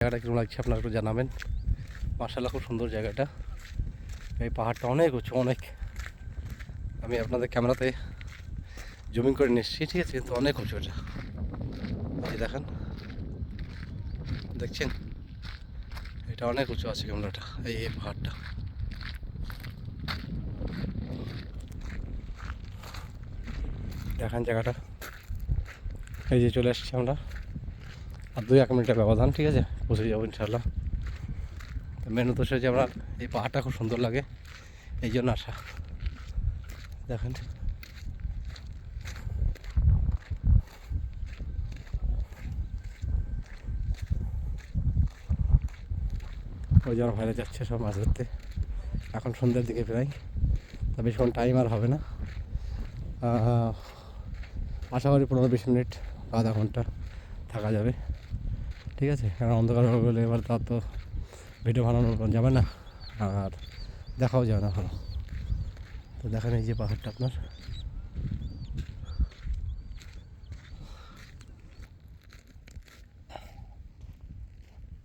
জায়গাটা কিরকম লাগছে আপনারা একটু জানাবেন। মাশাআল্লাহ খুব সুন্দর জায়গাটা। এই পাহাড়টা অনেক উঁচু, অনেক। আমি আপনাদের ক্যামেরাতে জুমিং করে নিয়ে এসেছি, ঠিক আছে, কিন্তু অনেক উঁচু এটা। এই দেখেন, দেখছেন, এটা অনেক উঁচু আছে ক্যামেরাটা, এই পাহাড়টা। দেখেন জায়গাটা, এই যে চলে এসেছি আমরা, আর 2-1 মিনিটের ব্যবধান, ঠিক আছে, পৌঁছে যাবো ইনশাআল্লাহ। তো মেন উদ্দেশ্য যে আমরা এই পাহাড়টা খুব সুন্দর লাগে, এই জন্য আসা। দেখেন ওই যে আমার ভাইরা যাচ্ছে সব মাছ ধরতে। এখন সন্ধ্যার দিকে প্রায়, তা বেশিক্ষণ টাইম আর হবে না। আশা করি 15-20 মিনিট, আধা ঘন্টা থাকা যাবে, ঠিক আছে। কারণ অন্ধকার হয়ে গেলে এবার তার তো ভিডিও বানানো যাবে না, আর দেখাও যাবে না ভালো। তো দেখেন এই যে পাহাড়টা আপনার,